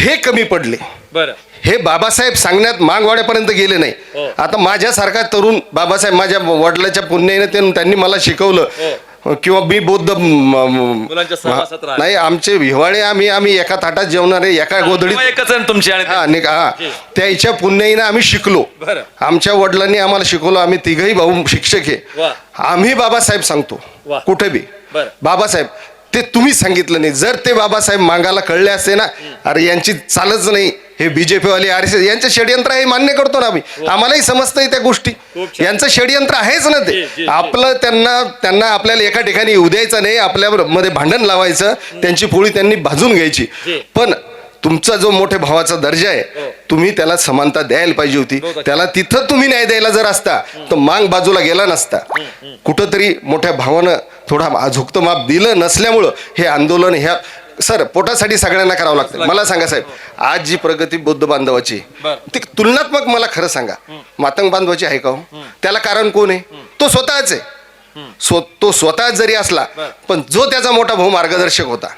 हे कमी पडले. बरं. हे बाबासाहेब सांगण्यात मागवाड्यापर्यंत गेले नाही. आता माझ्यासारखा तरुण बाबासाहेब माझ्या वडिलांच्या पुण्याने त्यांनी मला शिकवलं किंवा मी बौद्ध मुलांच्या सहवासात राहा. नाही, आमचे हिवाळे आम्ही एका ताटात जेवणारे एका गोधडीत एकच आहे ना तुमची आणि हा नाही का त्याच्या पुण्याईनं आम्ही शिकलो. बरं. आमच्या वडिलांनी आम्हाला शिकवलं. आम्ही तिघही भाऊ शिक्षक आहे. वा. आम्ही बाबासाहेब सांगतो वा. कुठे बी. बरं. बाबासाहेब ते तुम्ही सांगितलं नाही. जर ते बाबासाहेब मागायला कळले असते ना, अरे यांची चालच नाही, हे बीजेपी वाले RSS यांचं षडयंत्र आहे मान्य करतो ना आम्ही. आम्हालाही समजतंय त्या गोष्टी. यांचं षडयंत्र आहेच ना ते. आपलं त्यांना आपल्याला एका ठिकाणी येऊ द्यायचं नाही, आपल्या मध्ये भांडण लावायचं, त्यांची पोळी त्यांनी भाजून घ्यायची. पण तुमचा जो मोठ्या भावाचा दर्जा आहे तुम्ही त्याला समानता द्यायला पाहिजे होती. त्याला तिथं तुम्ही न्याय द्यायला जर असता तर मांग बाजूला गेला नसता. कुठंतरी मोठ्या भावानं थोडा झुकतं माप दिलं नसल्यामुळं हे आंदोलन ह्या सर पोटासाठी सगळ्यांना करावं लागतं. मला सांगा साहेब, आज जी प्रगती बौद्ध बांधवाची ती तुलनात्मक मला खरं सांगा मातंग बांधवाची आहे का हो? त्याला कारण कोण आहे? तो स्वतःच आहे. तो स्वतः जरी असला पण जो त्याचा मोठा भाऊ मार्गदर्शक होता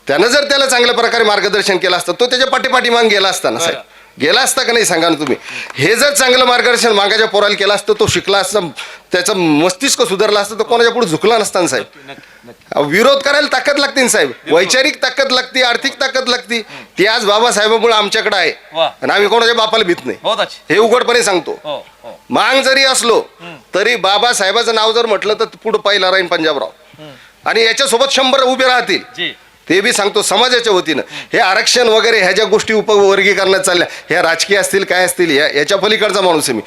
त्यानं जर त्याला चांगल्या प्रकारे मार्गदर्शन केलं असतं तो त्याच्या पाठीमाग गेला असता ना साहेब. गेला असता का नाही सांगा ना तुम्ही. हे जर चांगलं मार्गदर्शन मागाच्या पोराला केलं असतं तो शिकला असता त्याचं मस्तिष्क सुधारला असतं तर कोणाच्या पुढे झुकला नसता ना साहेब. विरोध करायला ताकद लागते ना साहेब. वैचारिक ताकद लागते, आर्थिक ताकद लागते. ती आज बाबासाहेबांमुळे आमच्याकडे आहे आणि आम्ही कोणाच्या बापाला भीत नाही. हे उघडपणे सांगतो. मांग जरी असलो तरी बाबासाहेबाचं नाव जर म्हटलं तर पुढे पहिला राहीन पंजाबराव आणि याच्यासोबत 100 उभे राहतील. ते बी सांगतो समाजाच्या वतीनं. हे आरक्षण वगैरे ह्या ज्या गोष्टी उपवर्गीकरणात चालल्या ह्या राजकीय असतील काय असतील याच्या पलीकडचा माणूस आहे मी.